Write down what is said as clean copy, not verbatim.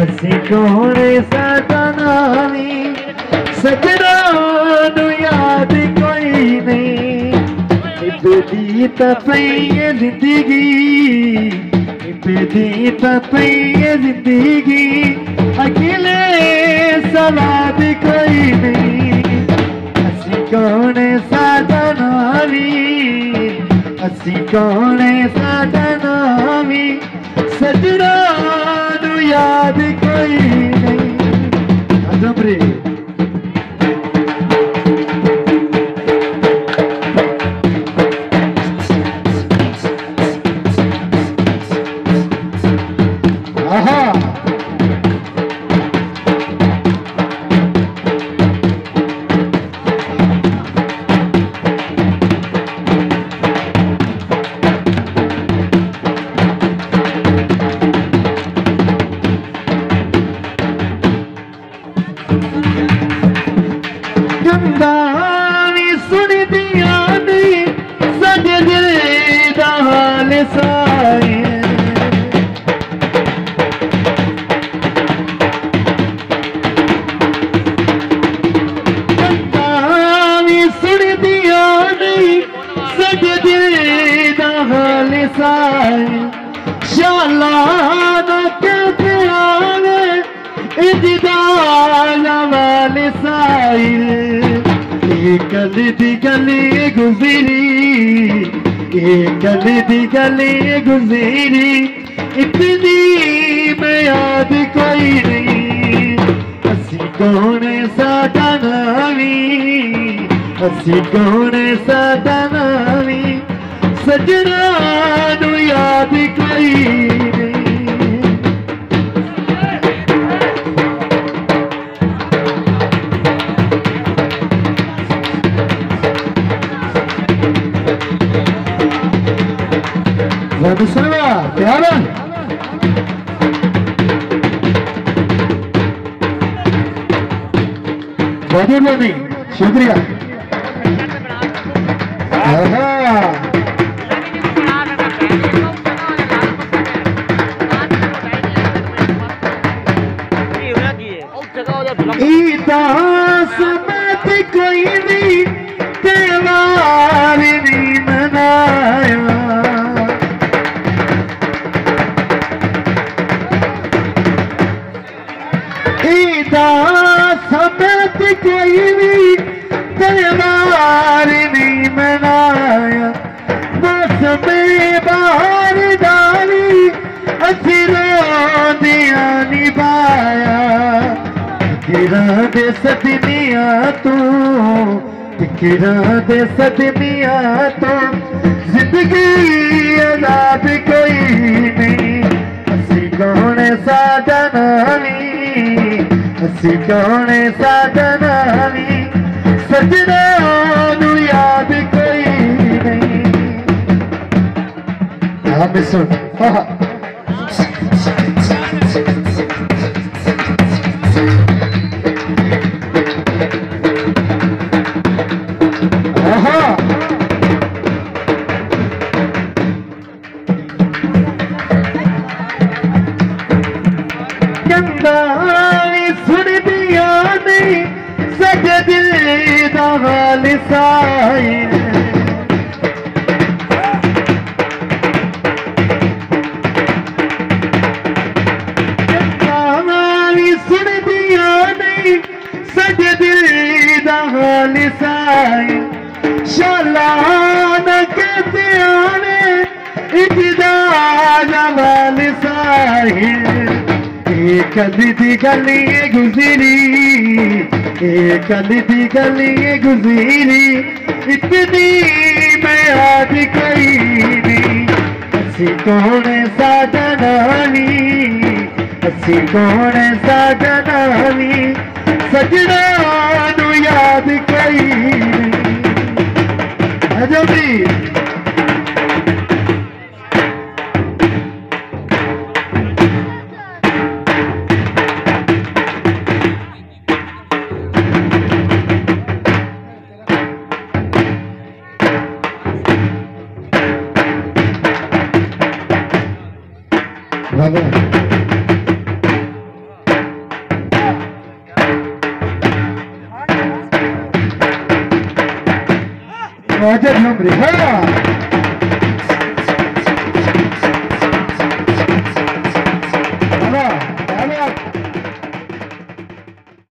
असी कौन साडा नावी सजना नू याद कोई नहीं बेदी तपई जिंदगी बेदी तपई जिंदगी अकेले सवाद कोई नहीं असी कौन साडा नावी असी कौन साडा नावी सजना नू याद कोई नहीं अजमरे गंदानी सुन दिया नहीं सजे दिल दा हाल साए गंदानी सुन दिया नहीं सजे दिल दा हाल साए शाला ना कहते आवे इजदाला वाले साइल गली दी गली गुजरी गली दी गली गुजरी इतनी मैं याद कोई नहीं असी कौन साडा नावी असी कौन साडा नावी सजना नू याद कोई नहीं प्यार बहुत नहीं शुक्रिया कोई नहीं त्योहार नहीं मनाया समत कोई भी त्योहार नहीं मनाया मौसम बाहर दानी असिरों दिया निभाया गिरा दे सदमिया तू गिरा दे सदमिया तू जिंदगी आजाद कोई नहीं असी कौन साडा नावी असी कौन साडा नावी सजना नू याद कोई नहीं हाँ सुन सुन दिया नहीं सजे दिल दा हाल साए सुन दिया नहीं सजे दिल दा हाल साए शाला न कहते आने इजदार वाल साए गली दी गली गुजरी गली दी गली गुजरी इतनी मैं याद कोई नहीं असी कौन साडा नावी असी कौन साडा नावी सजना नू याद कोई नहीं अजबी राजा झूम रहे। हाँ